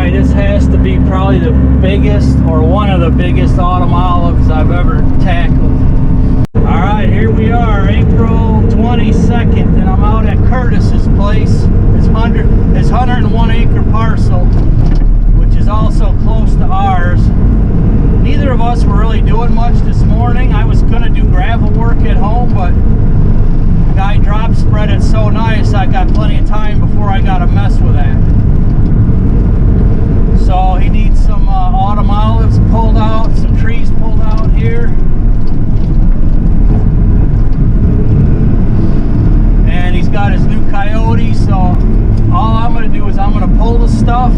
Alright, this has to be probably the biggest or one of the biggest autumn olives I've ever tackled. Alright, here we are, April 22nd, and I'm out at Curtis's place. His 101 acre parcel, which is also close to ours. Neither of us were really doing much this morning. I was going to do gravel work at home, but the guy drop spread it so nice I got plenty of time before I got to mess with that. So he needs some autumn olives pulled out, some trees pulled out here. And he's got his new Kioti, so all I'm going to do is I'm going to pull the stuff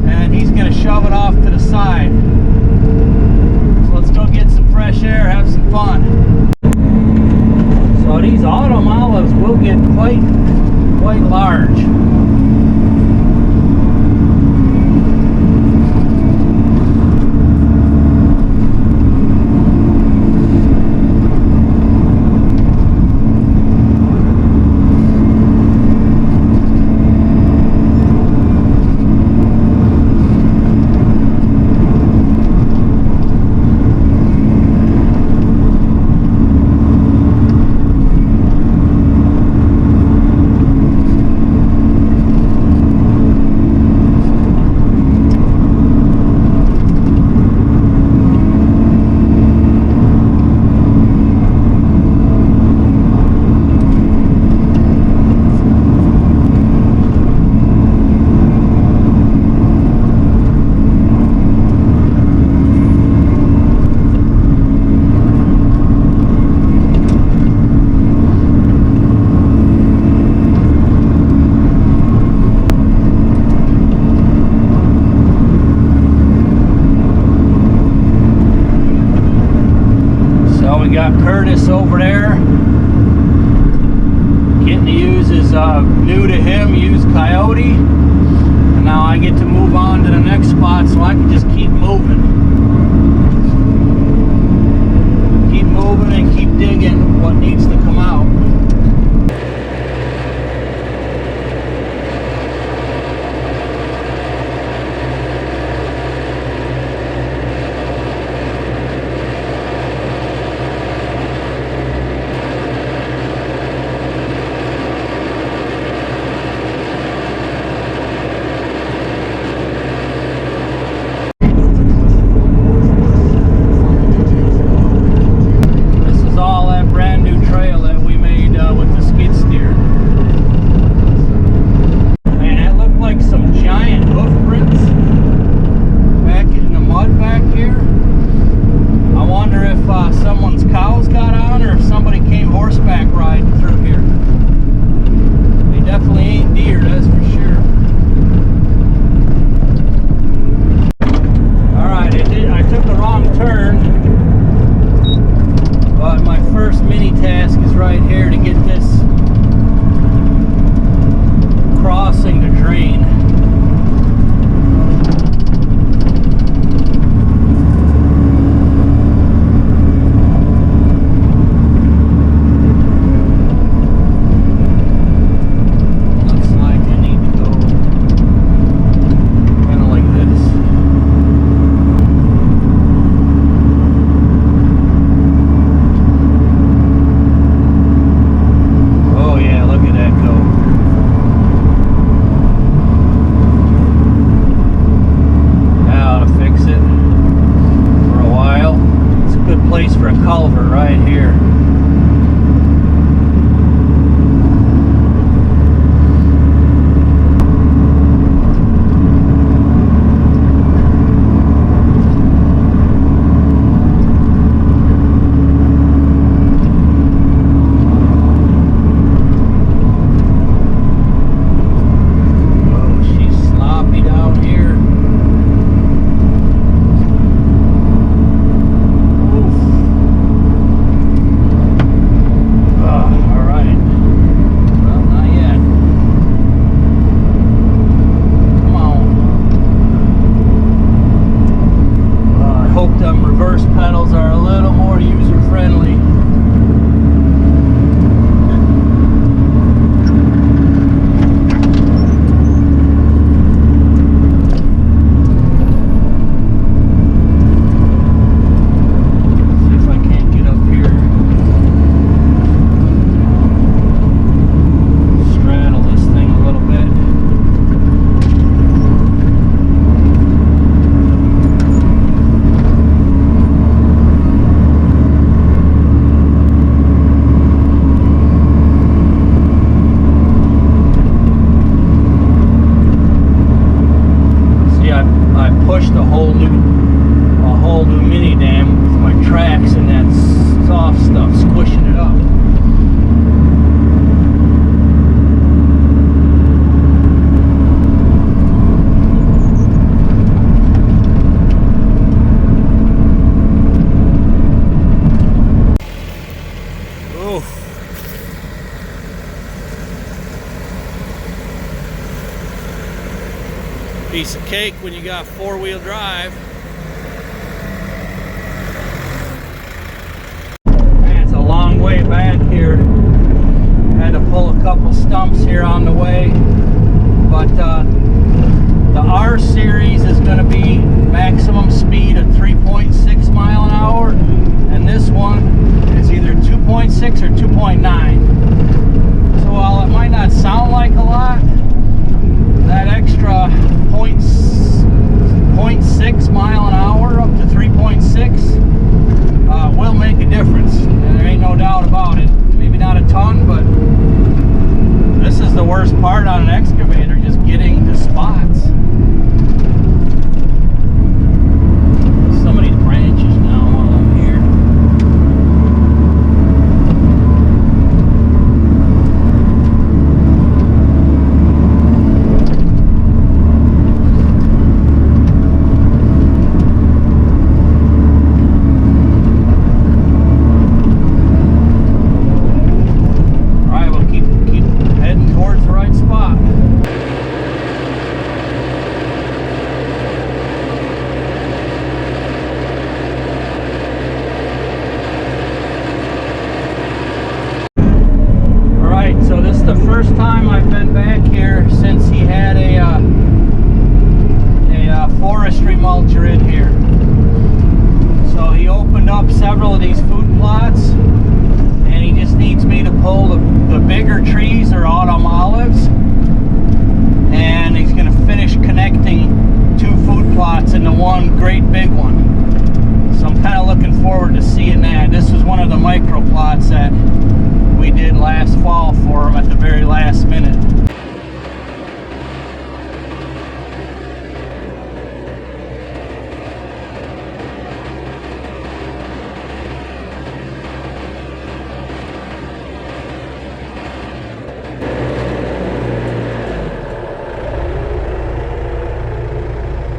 and he's going to shove it off to the side. So let's go get some fresh air, have some fun. So these autumn olives will get quite large. We got Curtis over there getting to use his new to him used Kioti, and now I get to move on to the next spot so I can just keep moving and keep digging what needs to come out. Brand new trail. Piece of cake when you got four-wheel drive. Man, it's a long way back here. Had to pull a couple stumps here on the way, but the R series is going to be maximum speed of 3.6 mile an hour, and this one is either 2.6 or 2.9. So while it might not sound like a lot, that extra 0.6 mile an hour up to 3.6 will make a difference, and there ain't no doubt about it. Maybe not a ton, but this is the worst part on an excavator, just getting to spots. Some of these branches now while I'm here. First time I've been back here since he had a forestry mulcher in here. So he opened up several of these food plots, and he just needs me to pull the bigger trees or autumn olives, and he's going to finish connecting two food plots into one great big one. So I'm kind of looking forward to seeing that. This was one of the micro plots that we did last fall for him at the very last minute.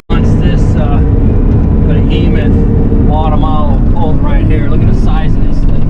Once this behemoth autumn olive pulled right here, look at the size of this thing.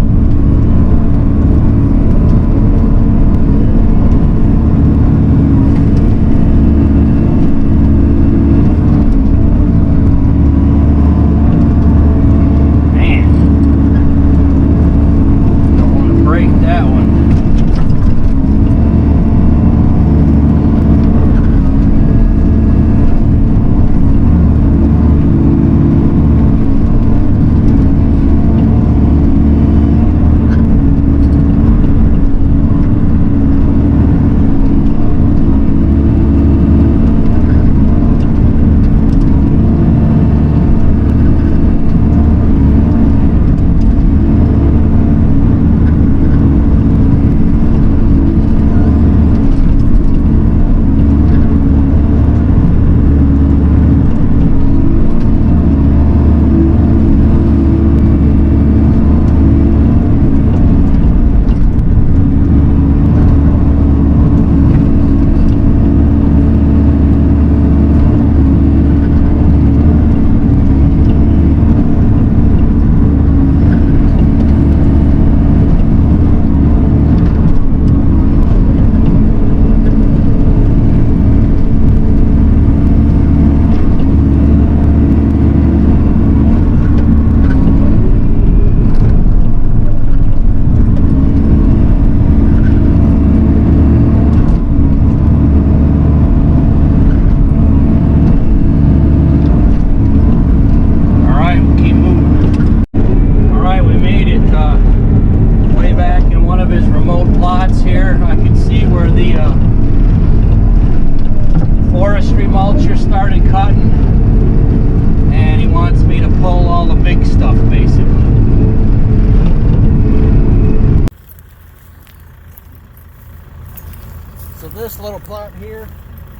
This little plot here,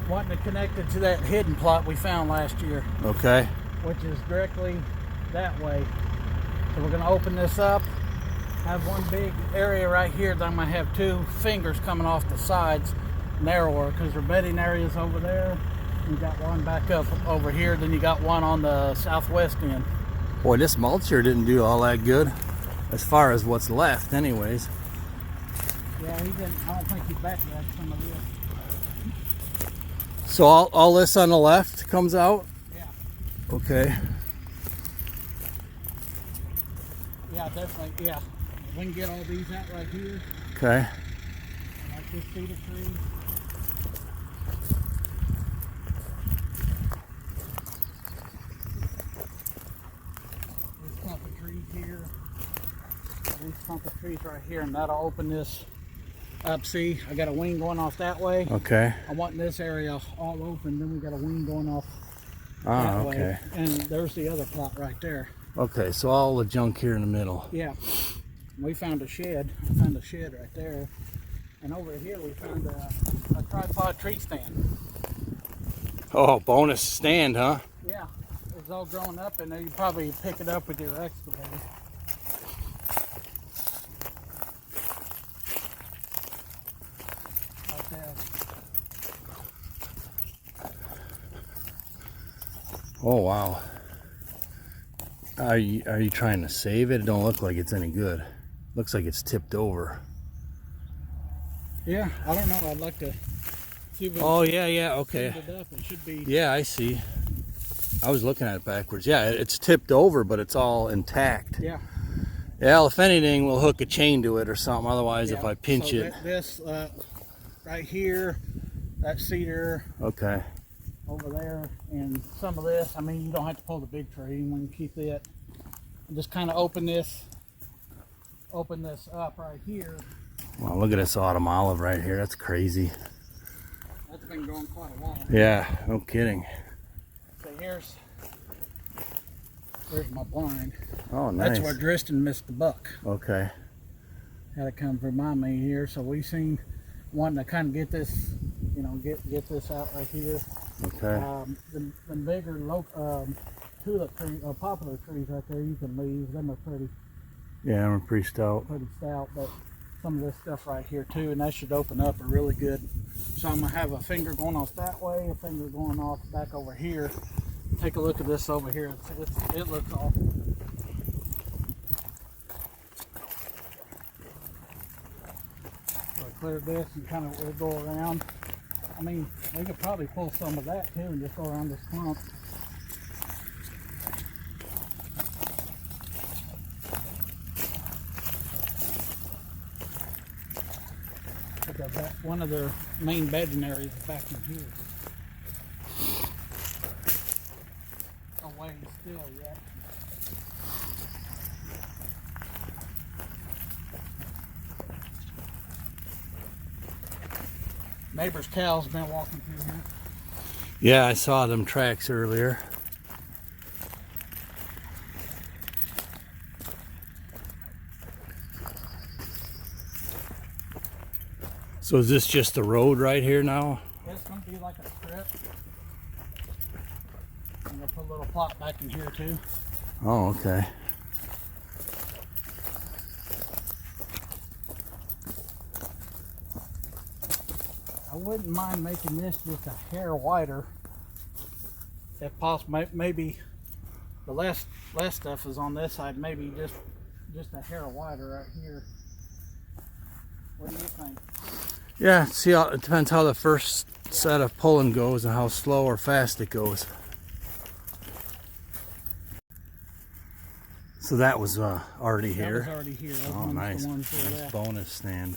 wanting to connect it to that hidden plot we found last year. Okay. Which is directly that way. So we're going to open this up, have one big area right here that I'm going to have two fingers coming off the sides, narrower, because their bedding area's over there. You got one back up over here, then you got one on the southwest end. Boy, this mulcher didn't do all that good, as far as what's left anyways. Yeah, he didn't. I don't think he backtracked some of this. So all this on the left comes out? Yeah. Okay. Yeah, definitely, yeah. We can get all these out right here. Okay. Like this cedar tree. This clump of trees here. These clump of trees right here, and that'll open this up. See, I got a wing going off that way. Okay. I want this area all open, then we got a wing going off Ah, that okay. way. And there's the other plot right there. Okay, so all the junk here in the middle. Yeah. We found a shed. I found a shed right there. And over here we found a tripod tree stand. Oh, bonus stand, huh? Yeah. It's all grown up, and you probably pick it up with your excavator. Right there. Oh, wow. Are you trying to save it? It don't look like it's any good. Looks like it's tipped over. Yeah, I don't know. I'd like to see if Oh, yeah, okay. it up. It should be. Yeah, I see. I was looking at it backwards. Yeah, it's tipped over, but it's all intact. Yeah. Yeah, well, if anything, we'll hook a chain to it or something. Otherwise, Yeah. if I pinch So it. This right here, that cedar Okay. over there, and some of this. I mean, you don't have to pull the big tree. You can keep it. And just kind of open this up right here. Wow, look at this autumn olive right here. That's crazy. That's been growing quite a while. Yeah, no kidding. So here's my blind. Oh, nice. That's where Driston missed the buck. Okay. Had to come remind me here. So we seen wanting to kind of get this, get this out right here. Okay. The bigger tulip trees or poplar trees right there, you can leave. Them are pretty Yeah, I'm pretty stout. but some of this stuff right here too, and that should open up a really good. So I'm gonna have a finger going off that way, a finger going off back over here. Take a look at this over here. It looks awful. So I clear this and kind of we'll go around. I mean, we could probably pull some of that too and just go around this clump. Because one of their main bedding areas is back in here. Away still yet. Neighbor's cow's been walking through here. Yeah, I saw them tracks earlier. So is this just the road right here now? It's going to be like a strip. I'm going to put a little plot back in here too. Oh, okay. I wouldn't mind making this just a hair wider. If possible, maybe the less stuff is on this side, maybe just a hair wider right here. What do you think? Yeah, see how it depends how the first set of pulling goes and how slow or fast it goes. So that was already here. That was already here. That was Oh, one of nice. the ones that were Nice left. bonus stand.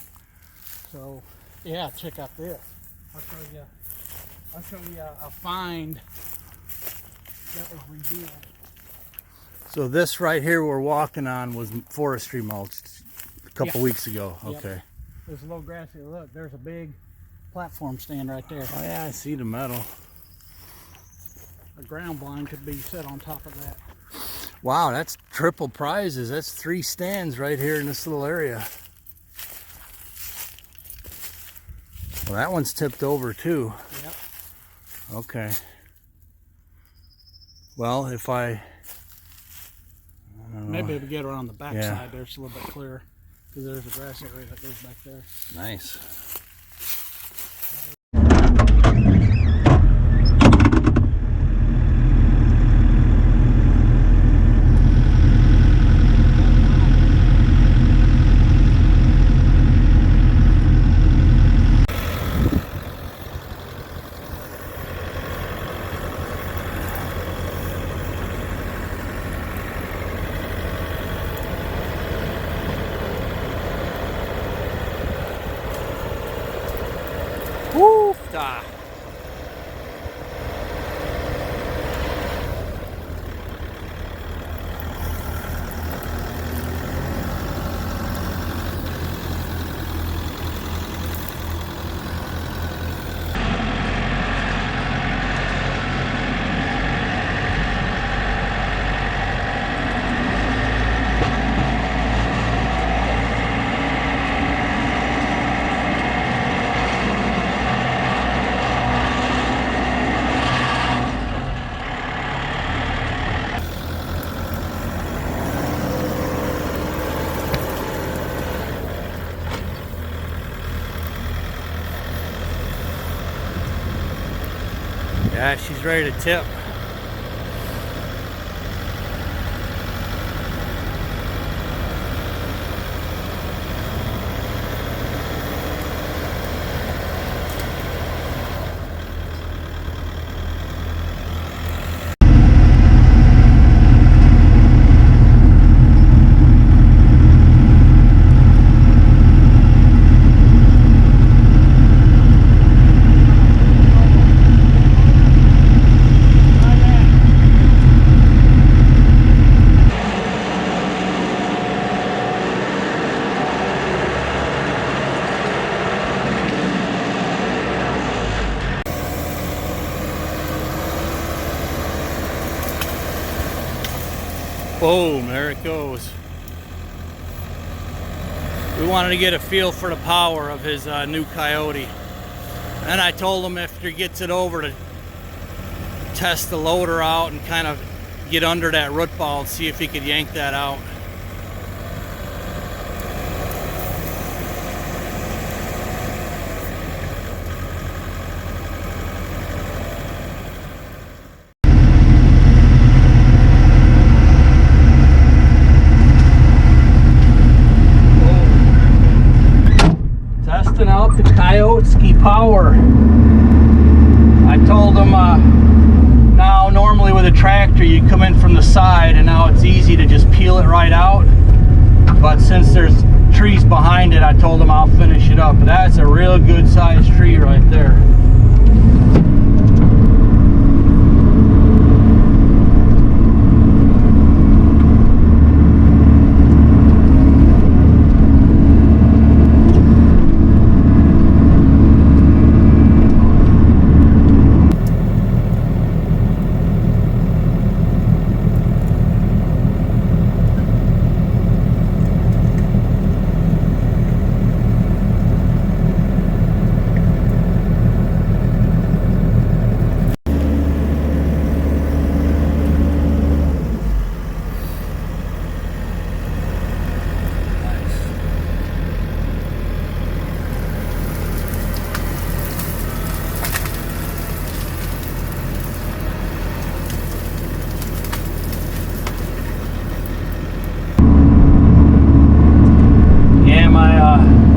So, yeah, check out this. I'll show you a find that was revealed. So this right here we're walking on was forestry mulch a couple weeks ago. Yep. Okay. There's a little grassy. Look, there's a big platform stand right there. Oh yeah, I see the metal. A ground blind could be set on top of that. Wow, that's triple prizes. That's 3 stands right here in this little area. Well, that one's tipped over too. Yep. Okay. Well, if I don't know. Maybe if we get around the back Yeah. side there, it's a little bit clearer. Because there's a grass area that goes back there. Nice. Yeah, she's ready to tip. Boom, there it goes. We wanted to get a feel for the power of his new Kioti. And I told him after he gets it over to test the loader out and kind of get under that root ball and see if he could yank that out. Testing out the Kioti power. I told him now normally with a tractor you come in from the side and now it's easy to just peel it right out, but since there's trees behind it I told him I'll finish it up. But that's a real good sized tree right there.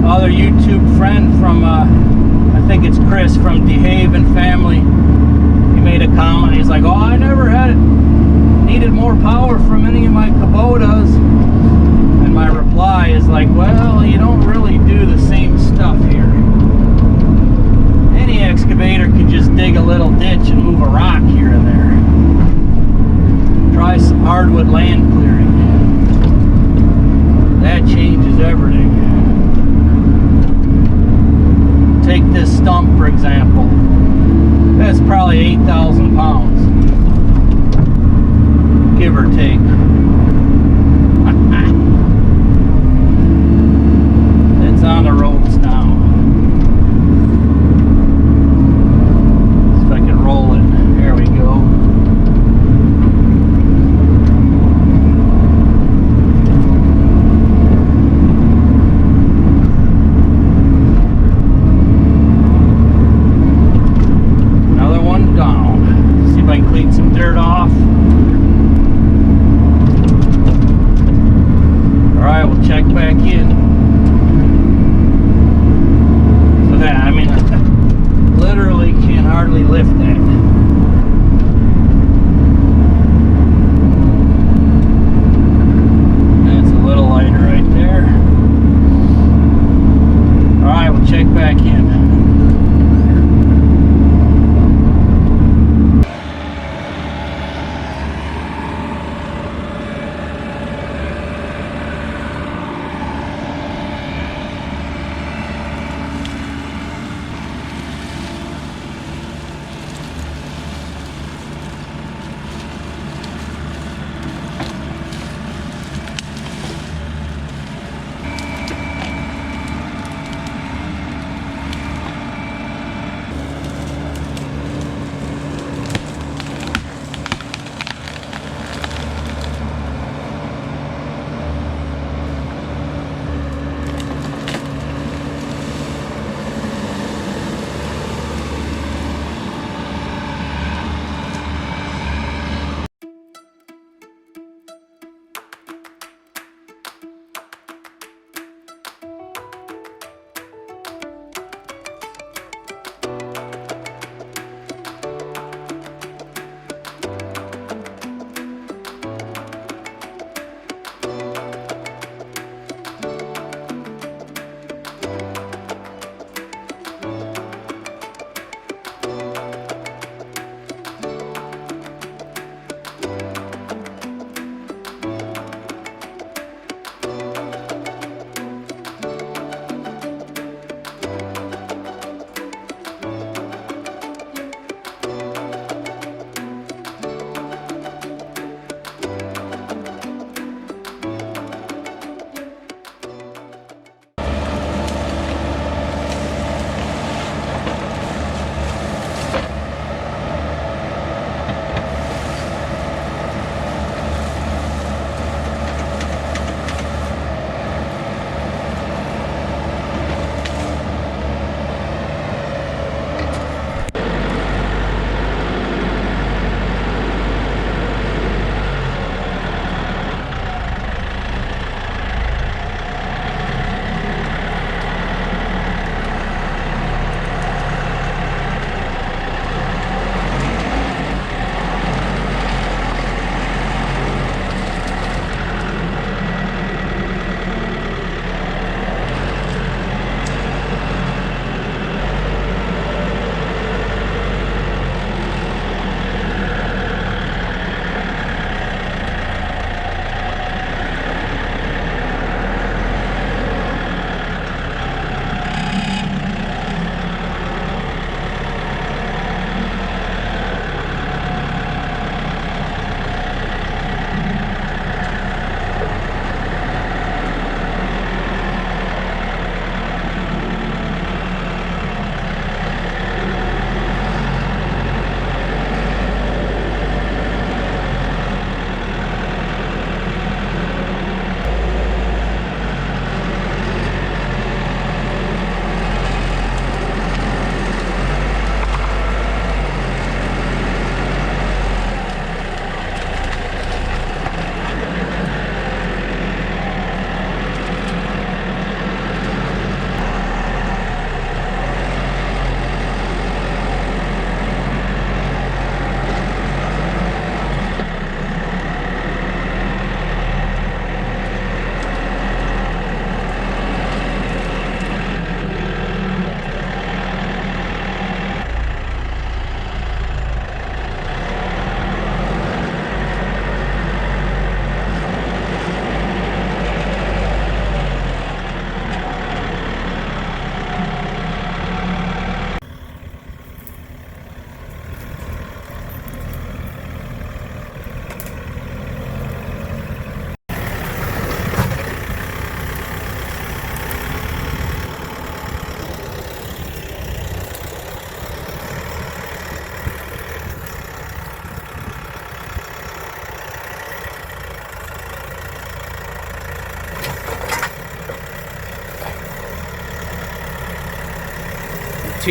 Other YouTube friend from I think it's Chris from DeHaven family, he made a comment. He's like, oh, I never needed more power from any of my Kubotas. And my reply is like, well, you don't really do the same stuff here. Any excavator can just dig a little ditch and move a rock here and there. Try some hardwood land clearing. That changes everything. Take this stump for example. That's probably 8,000 pounds, give or take. It's on the ropes now. See if I can roll it. There we go.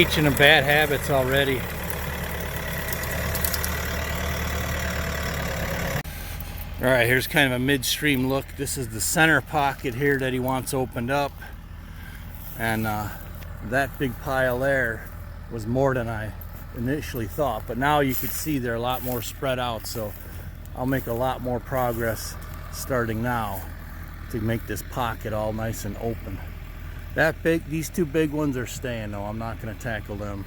teaching them bad habits already. All right, here's kind of a midstream look. This is the center pocket here that he wants opened up. And that big pile there was more than I initially thought. But now you can see they're a lot more spread out. So I'll make a lot more progress starting now to make this pocket all nice and open. These two big ones are staying though. I'm not gonna tackle them.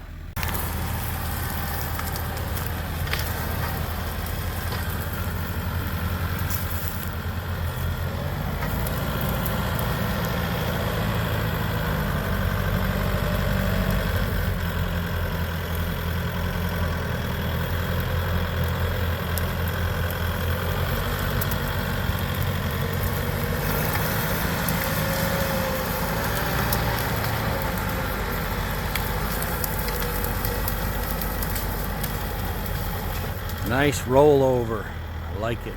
Nice rollover. I like it.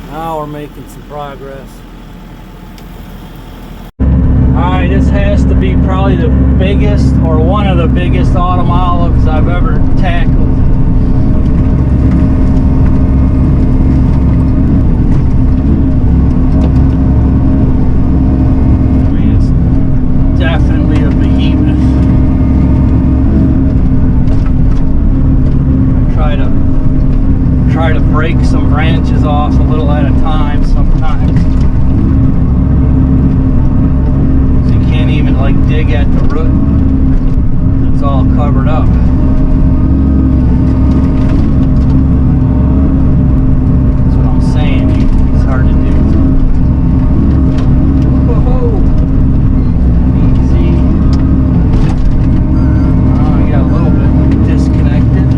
Now we're making some progress. Alright, this has to be probably the biggest or one of the biggest autumn olives I've ever tackled. Try to break some branches off a little at a time sometimes. So you can't even like dig at the root. It's all covered up. That's what I'm saying. It's hard to do. Whoa. Easy. Oh, I got a little bit disconnected.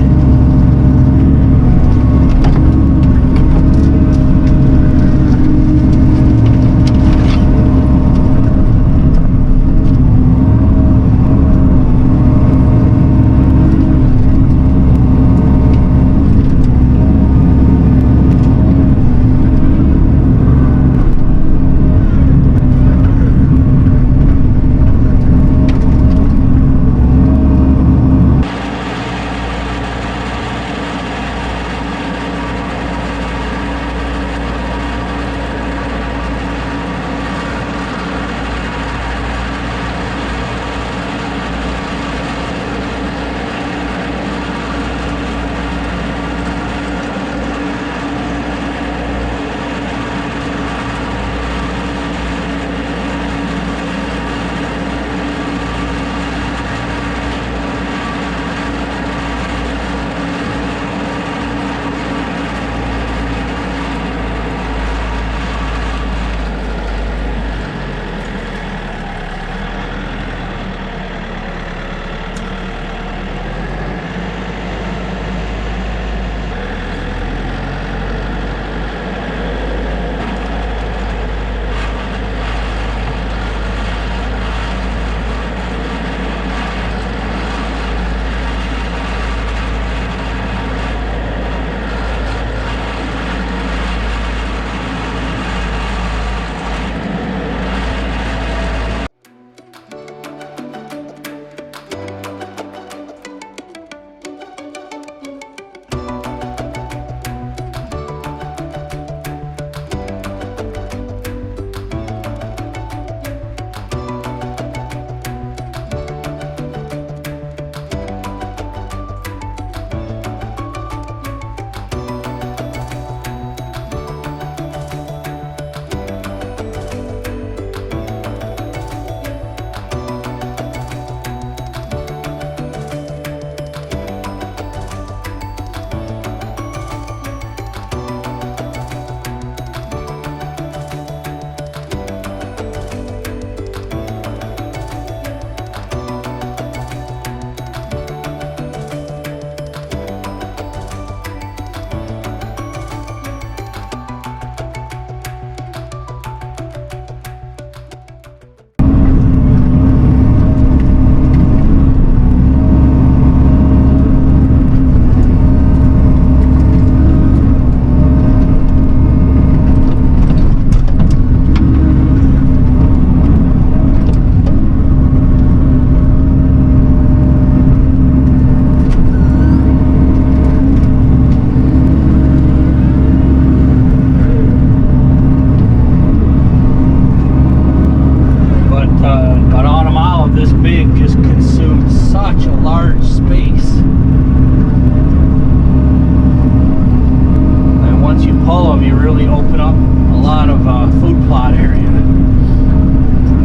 really open up a lot of food plot area.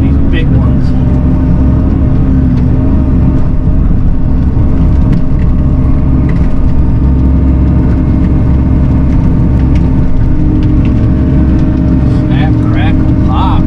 These big ones. Snap, crackle, pop.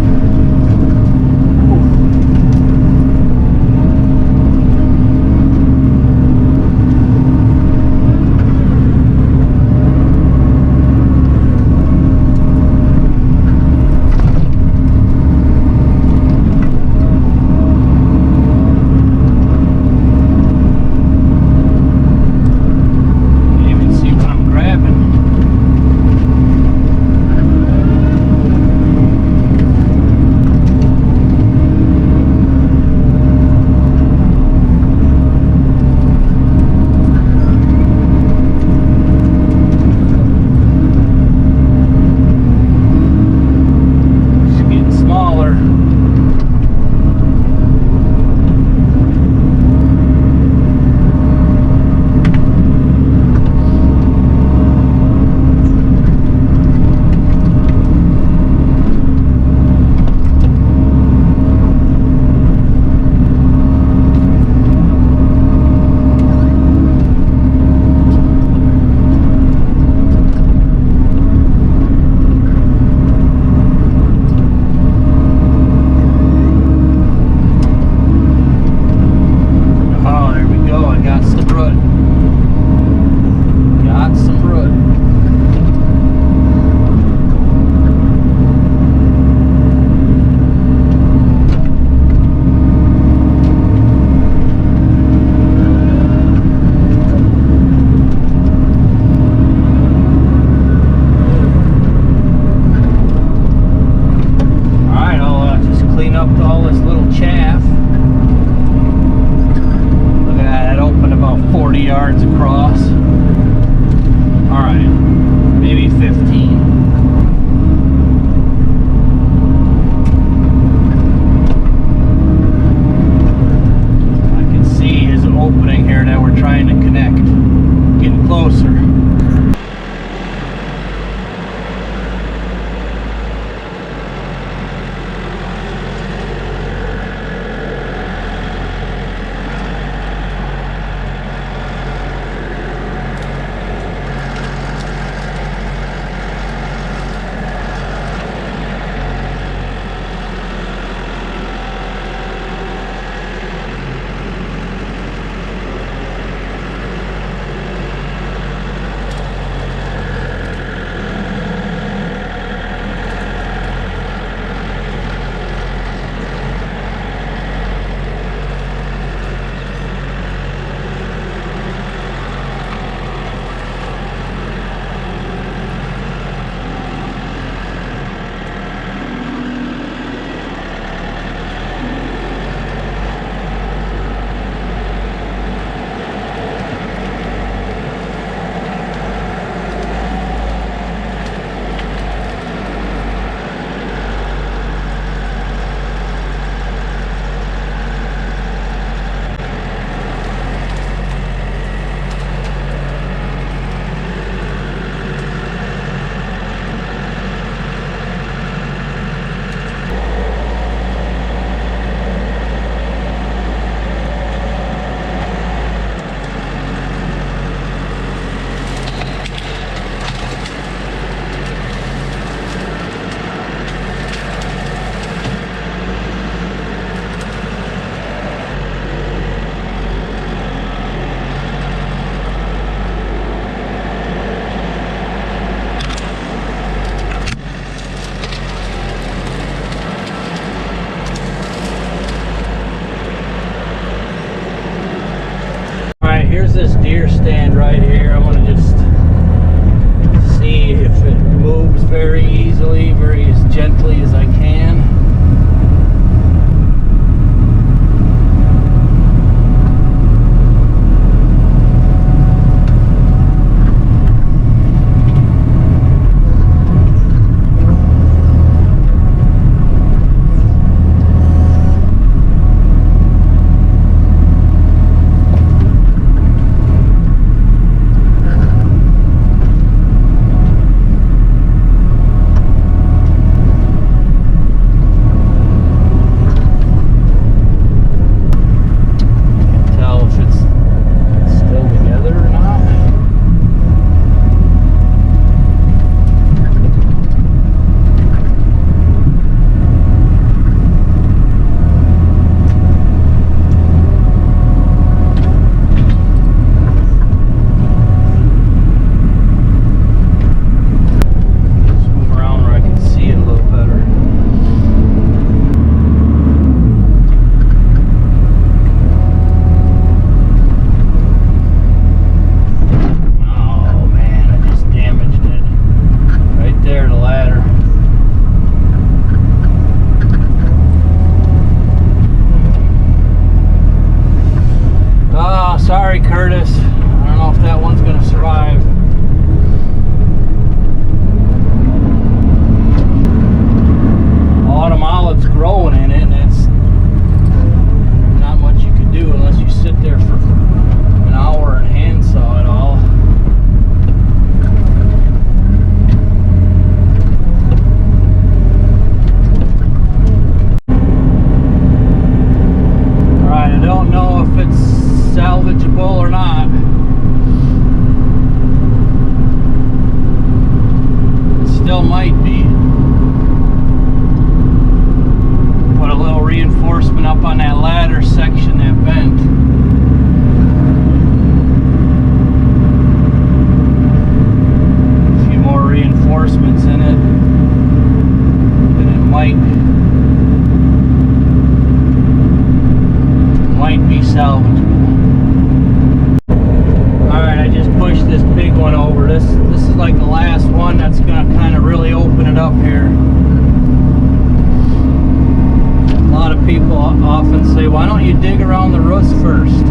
you dig around the roots first.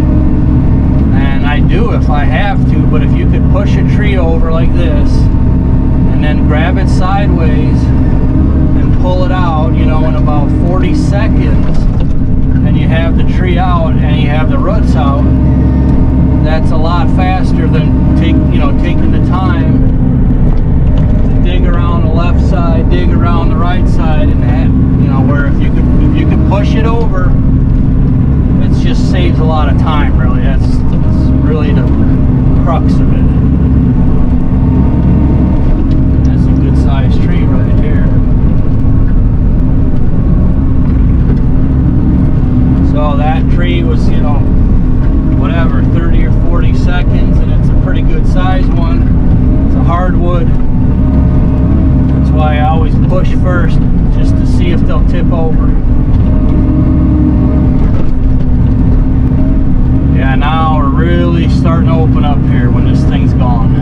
And I do if I have to, but if you could push a tree over like this and then grab it sideways and pull it out, you know, in about 40 seconds, and you have the tree out and you have the roots out, that's a lot faster than taking the time to dig around the left side, dig around the right side, and that, you know, where if you could push it over, it just saves a lot of time, really. That's really the crux of it. That's a good sized tree right here. So that tree was, you know, whatever, 30 or 40 seconds, and it's a pretty good size one. It's a hardwood. That's why I always push first, just to see if they'll tip over. Yeah, now we're really starting to open up here when this thing's gone.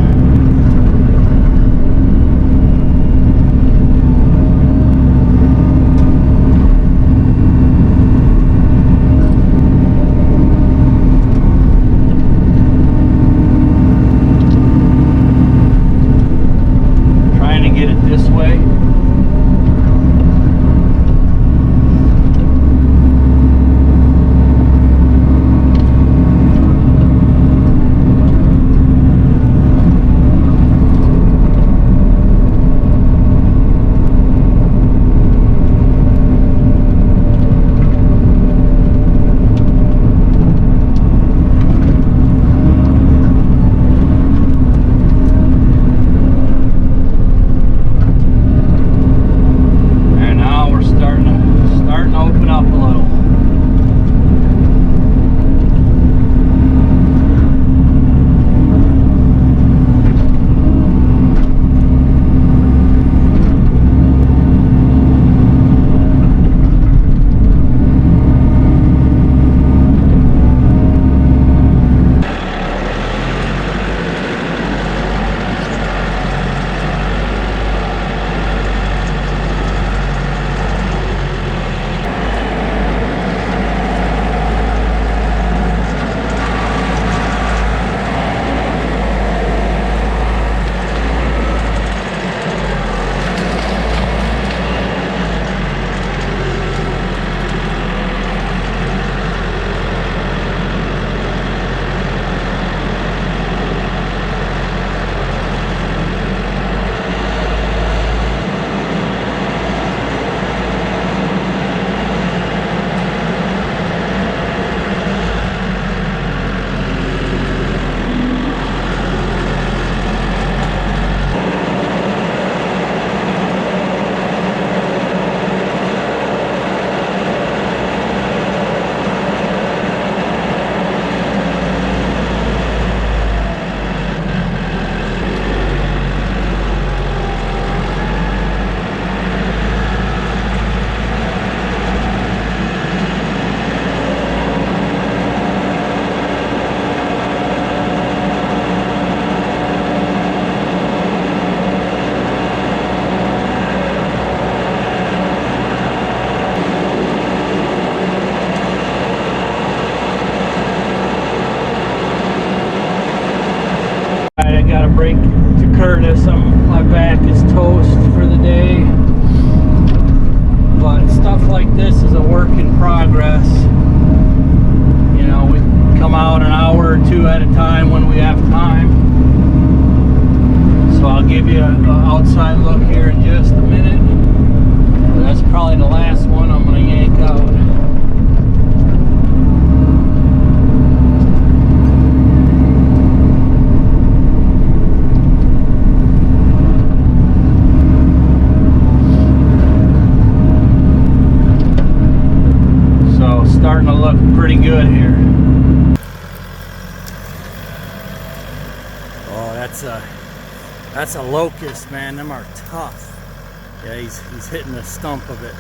Break to Curtis. My back is toast for the day, but stuff like this is a work in progress. You know, we come out an hour or two at a time when we have time. So I'll give you an outside look here in just a minute. But that's probably the last one I'm going to yank out. Starting to look pretty good here. Oh, that's a locust, man. Them are tough. Yeah, he's hitting the stump of it.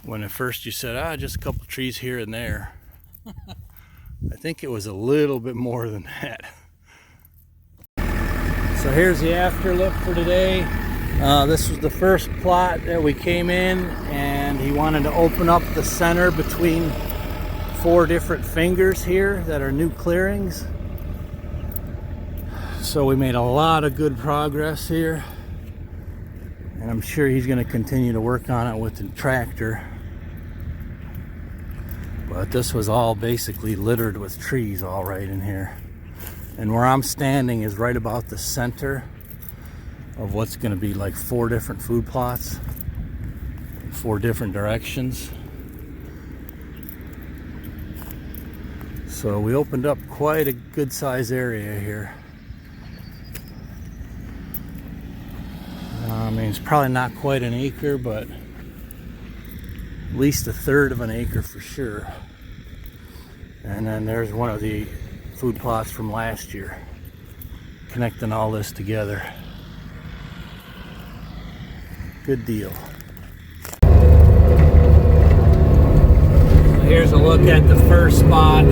When at first you said, just a couple trees here and there. I think it was a little bit more than that. So here's the after look for today. This was the first plot that we came in, and he wanted to open up the center between 4 different fingers here that are new clearings. So we made a lot of good progress here, and I'm sure he's going to continue to work on it with the tractor. But this was all basically littered with trees all right in here. And where I'm standing is right about the center of what's going to be like 4 different food plots, 4 different directions. So we opened up quite a good size area here. I mean, it's probably not quite an acre, but at least 1/3 of an acre for sure. And then there's one of the food plots from last year, connecting all this together. Good deal. Here's a look at the first spot.